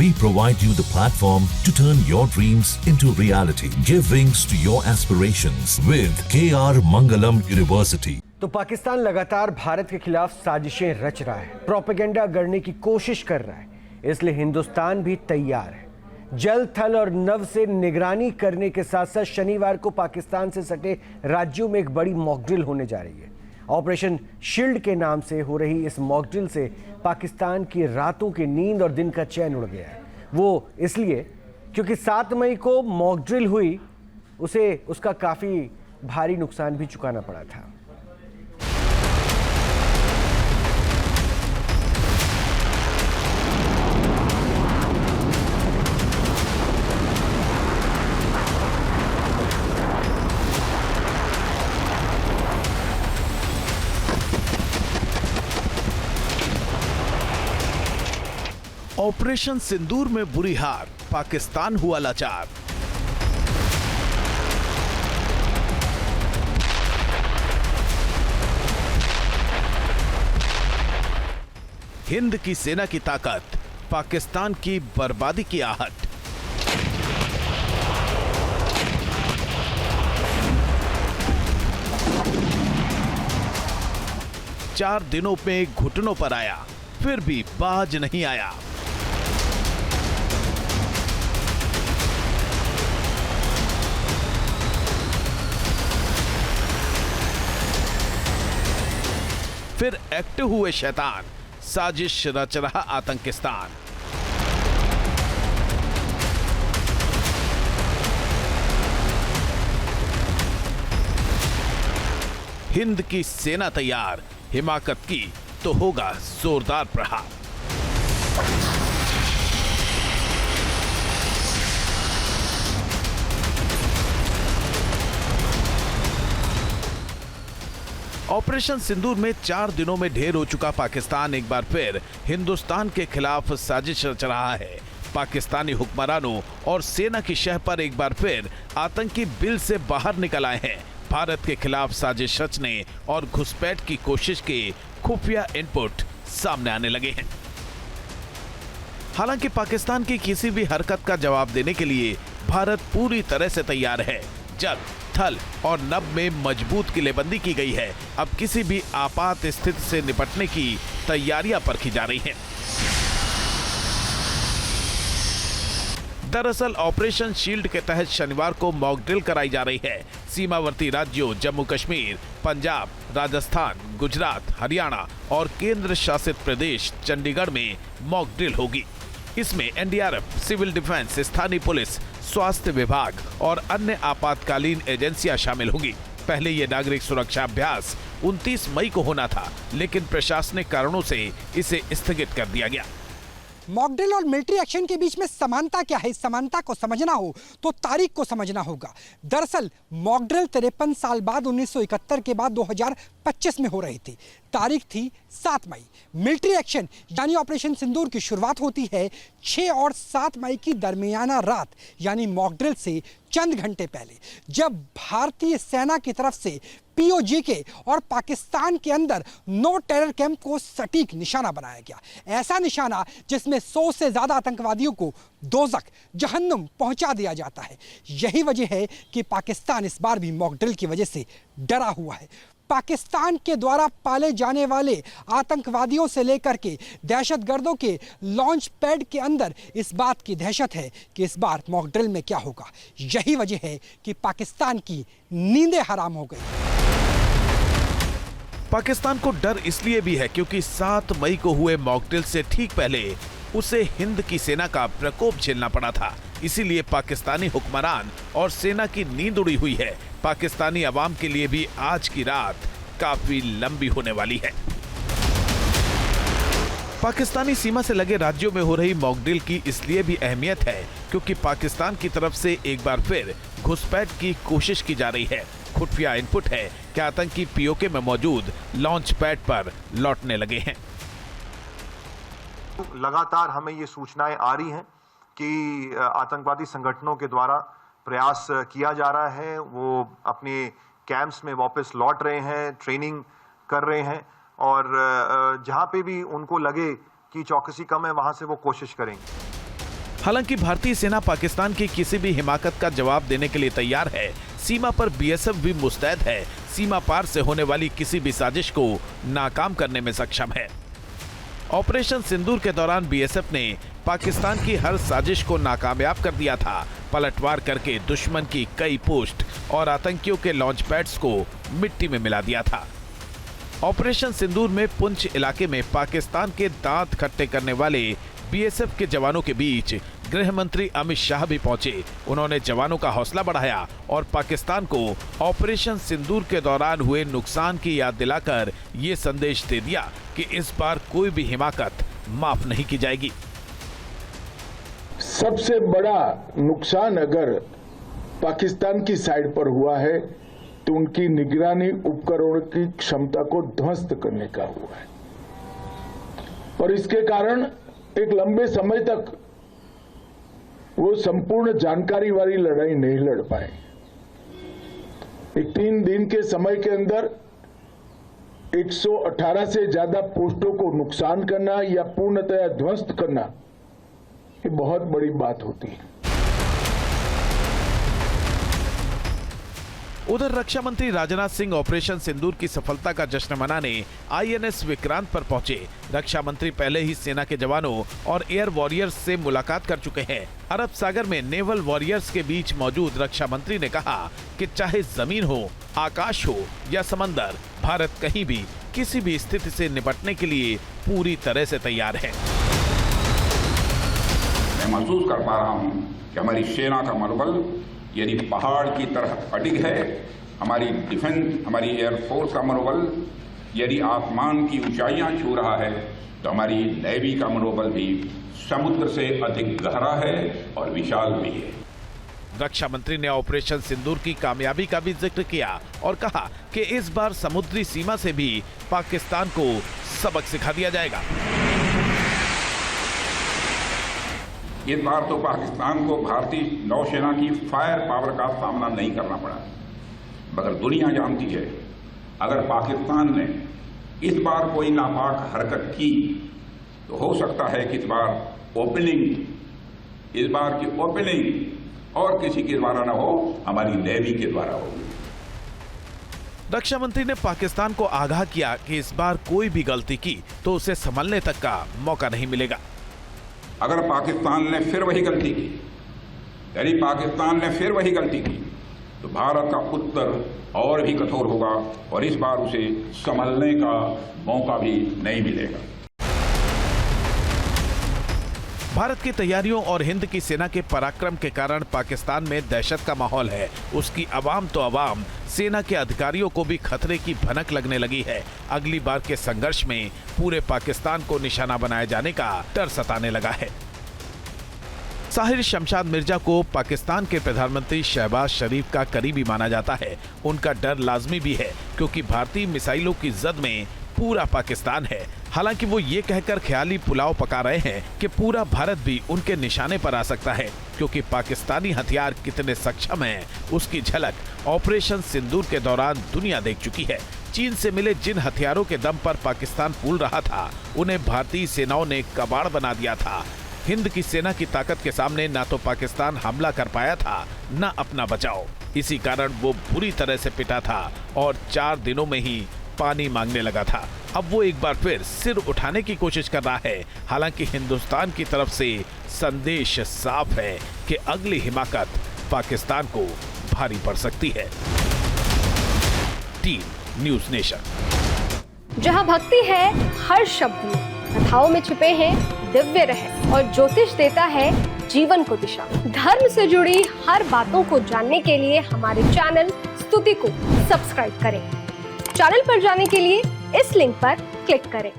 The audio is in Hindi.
We provide you the platform to turn your dreams into reality. Give wings to your aspirations with KR Mangalam University. तो पाकिस्तान लगातार भारत के खिलाफ साजिशें रच रहा है, प्रोपेगेंडा गढ़ने की कोशिश कर रहा है, इसलिए हिंदुस्तान भी तैयार है। जल, थल और नभ से निगरानी करने के साथ साथ शनिवार को पाकिस्तान से सटे राज्यों में एक बड़ी मॉक ड्रिल होने जा रही है। ऑपरेशन शील्ड के नाम से हो रही इस मॉक ड्रिल से पाकिस्तान की रातों की नींद और दिन का चैन उड़ गया है। वो इसलिए क्योंकि 7 मई को मॉक ड्रिल हुई, उसे उसका काफ़ी भारी नुकसान भी चुकाना पड़ा था। ऑपरेशन सिंदूर में बुरी हार, पाकिस्तान हुआ लाचार। हिंद की सेना की ताकत, पाकिस्तान की बर्बादी की आहट। चार दिनों में घुटनों पर आया, फिर भी बाज नहीं आया। फिर एक्टिव हुए शैतान, साजिश रच रहा आतंकिस्तान। हिंद की सेना तैयार, हिमाकत की तो होगा जोरदार प्रहार। ऑपरेशन सिंदूर में 4 दिनों में ढेर हो चुका पाकिस्तान एक बार फिर हिंदुस्तान के खिलाफ साजिश रच रहा है। पाकिस्तानी हुक्मरानों और सेना की शह पर एक बार फिर आतंकी बिल से बाहर निकल आए हैं। भारत के खिलाफ साजिश रचने और घुसपैठ की कोशिश के खुफिया इनपुट सामने आने लगे हैं। हालांकि पाकिस्तान की किसी भी हरकत का जवाब देने के लिए भारत पूरी तरह से तैयार है। जल, थल और नभ में मजबूत किलेबंदी की गई है। अब किसी भी आपात स्थिति से निपटने की तैयारियां परखी जा रही हैं। दरअसल ऑपरेशन शील्ड के तहत शनिवार को मॉक ड्रिल कराई जा रही है। सीमावर्ती राज्यों जम्मू कश्मीर, पंजाब, राजस्थान, गुजरात, हरियाणा और केंद्र शासित प्रदेश चंडीगढ़ में मॉक ड्रिल होगी। इसमें एनडीआरएफ, सिविल डिफेंस, स्थानीय पुलिस, स्वास्थ्य विभाग और अन्य आपातकालीन एजेंसियां शामिल होंगी। पहले ये नागरिक सुरक्षा अभ्यास 29 मई को होना था, लेकिन प्रशासनिक कारणों से इसे स्थगित कर दिया गया। मॉक ड्रिल और मिलिट्री एक्शन के बीच में समानता क्या है? इस समानता को समझना हो तो तारीख को समझना होगा। दरअसल मॉक ड्रिल 53 साल बाद 1971 के बाद 2025 में हो रही थी। तारीख थी 7 मई। मिलिट्री एक्शन यानी ऑपरेशन सिंदूर की शुरुआत होती है 6 और 7 मई की दरमियाना रात, यानी मॉक ड्रिल से चंद घंटे पहले, जब भारतीय सेना की तरफ से पीओजे और पाकिस्तान के अंदर नो टेरर कैंप को सटीक निशाना बनाया गया। ऐसा निशाना जिसमें 100 से ज्यादा आतंकवादियों को दोज़ख, जहन्नुम पहुंचा दिया जाता है। यही वजह है कि पाकिस्तान इस बार भी मॉक ड्रिल की वजह से डरा हुआ है। पाकिस्तान के द्वारा पाले जाने वाले आतंकवादियों से लेकर के दहशतगर्दों के लॉन्च पैड के अंदर इस बात की दहशत है कि इस बार मॉक ड्रिल में क्या होगा। यही वजह है कि पाकिस्तान की नींदें हराम हो गई। पाकिस्तान को डर इसलिए भी है क्योंकि 7 मई को हुए मॉक ड्रिल से ठीक पहले उसे हिंद की सेना का प्रकोप झेलना पड़ा था। इसीलिए पाकिस्तानी हुक्मरान और सेना की नींद उड़ी हुई है। पाकिस्तानी अवाम के लिए भी आज की रात काफी लंबी होने वाली है। पाकिस्तानी सीमा से लगे राज्यों में हो रही मॉक ड्रिल की इसलिए भी अहमियत है क्योंकि पाकिस्तान की तरफ से एक बार फिर घुसपैठ की कोशिश की जा रही है। खुफिया इनपुट है कि आतंकी पीओके में मौजूद लॉन्च पैड पर लौटने लगे हैं। लगातार हमें ये सूचनाएं आ रही हैं कि आतंकवादी संगठनों के द्वारा प्रयास किया जा रहा है, वो अपने कैंप्स में वापस लौट रहे हैं, ट्रेनिंग कर रहे हैं और जहां पे भी उनको लगे कि चौकसी कम है वहां से वो कोशिश करेंगे। हालांकि भारतीय सेना पाकिस्तान की किसी भी हिमाकत का जवाब देने के लिए तैयार है। सीमा पर बीएसएफ भी मुस्तैद है, सीमा पार से होने वाली किसी भी साजिश को नाकाम करने में सक्षम है। ऑपरेशन सिंदूर के दौरान बीएसएफ ने पाकिस्तान की हर साजिश को नाकामयाब कर दिया था, पलटवार करके दुश्मन की कई पोस्ट और आतंकियों के लॉन्च पैड्स को मिट्टी में मिला दिया था। ऑपरेशन सिंदूर में पुंछ इलाके में पाकिस्तान के दांत खट्टे करने वाले बीएसएफ के जवानों के बीच गृह मंत्री अमित शाह भी पहुंचे। उन्होंने जवानों का हौसला बढ़ाया और पाकिस्तान को ऑपरेशन सिंदूर के दौरान हुए नुकसान की याद दिलाकर ये संदेश दे दिया कि इस बार कोई भी हिमाकत माफ नहीं की जाएगी। सबसे बड़ा नुकसान अगर पाकिस्तान की साइड पर हुआ है तो उनकी निगरानी उपकरणों की क्षमता को ध्वस्त करने का हुआ है और इसके कारण एक लंबे समय तक वो संपूर्ण जानकारी वाली लड़ाई नहीं लड़ पाए। एक 3 दिन के समय के अंदर 118 से ज्यादा पोस्टों को नुकसान करना या पूर्णतया ध्वस्त करना ये बहुत बड़ी बात होती है। उधर रक्षा मंत्री राजनाथ सिंह ऑपरेशन सिंदूर की सफलता का जश्न मनाने आईएनएस विक्रांत पर पहुंचे। रक्षा मंत्री पहले ही सेना के जवानों और एयर वॉरियर्स से मुलाकात कर चुके हैं। अरब सागर में नेवल वॉरियर्स के बीच मौजूद रक्षा मंत्री ने कहा कि चाहे जमीन हो, आकाश हो या समंदर, भारत कहीं भी किसी भी स्थिति से निपटने के लिए पूरी तरह से तैयार है। मैं महसूस कर पा रहा हूँ कि हमारी सेना का मनोबल यदि पहाड़ की तरह अडिग है, हमारी डिफेंस, हमारी एयरफोर्स का मनोबल यदि आसमान की ऊंचाइयां छू रहा है, तो हमारी नेवी का मनोबल भी समुद्र से अधिक गहरा है और विशाल भी है। रक्षा मंत्री ने ऑपरेशन सिंदूर की कामयाबी का भी जिक्र किया और कहा कि इस बार समुद्री सीमा से भी पाकिस्तान को सबक सिखा दिया जाएगा। इस बार तो पाकिस्तान को भारतीय नौसेना की फायर पावर का सामना नहीं करना पड़ा, मगर दुनिया जानती है अगर पाकिस्तान ने इस बार कोई नापाक हरकत की तो हो सकता है कि इस बार की ओपनिंग और किसी के द्वारा न हो, हमारी नेवी के द्वारा होगी। रक्षा मंत्री ने पाकिस्तान को आगाह किया कि इस बार कोई भी गलती की तो उसे संभलने तक का मौका नहीं मिलेगा। अगर पाकिस्तान ने फिर वही गलती की, यदि पाकिस्तान ने फिर वही गलती की, तो भारत का उत्तर और भी कठोर होगा और इस बार उसे संभलने का मौका भी नहीं मिलेगा। भारत की तैयारियों और हिंद की सेना के पराक्रम के कारण पाकिस्तान में दहशत का माहौल है। उसकी अवाम तो अवाम, सेना के अधिकारियों को भी खतरे की भनक लगने लगी है। अगली बार के संघर्ष में पूरे पाकिस्तान को निशाना बनाए जाने का डर सताने लगा है। साहिर शमशाद मिर्जा को पाकिस्तान के प्रधानमंत्री शहबाज शरीफ का करीबी माना जाता है। उनका डर लाजमी भी है क्योंकि भारतीय मिसाइलों की जद में पूरा पाकिस्तान है। हालांकि वो ये कहकर ख्याली पुलाव पका रहे हैं कि पूरा भारत भी उनके निशाने पर आ सकता है, क्योंकि पाकिस्तानी हथियार कितने सक्षम हैं उसकी झलक ऑपरेशन सिंदूर के दौरान दुनिया देख चुकी है। चीन से मिले जिन हथियारों के दम पर पाकिस्तान फूल रहा था, उन्हें भारतीय सेनाओं ने कबाड़ बना दिया था। हिंद की सेना की ताकत के सामने ना तो पाकिस्तान हमला कर पाया था, न अपना बचाव। इसी कारण वो बुरी तरह से पिटा था और 4 दिनों में ही पानी मांगने लगा था। अब वो एक बार फिर सिर उठाने की कोशिश कर रहा है। हालांकि हिंदुस्तान की तरफ से संदेश साफ है कि अगली हिमाकत पाकिस्तान को भारी पड़ सकती है। Team news nation. जहां भक्ति है हर शब्द में, कथाओं में छुपे हैं दिव्य रहस्य और ज्योतिष देता है जीवन को दिशा। धर्म से जुड़ी हर बातों को जानने के लिए हमारे चैनल स्तुति को सब्सक्राइब करें। चैनल पर जाने के लिए इस लिंक पर क्लिक करें।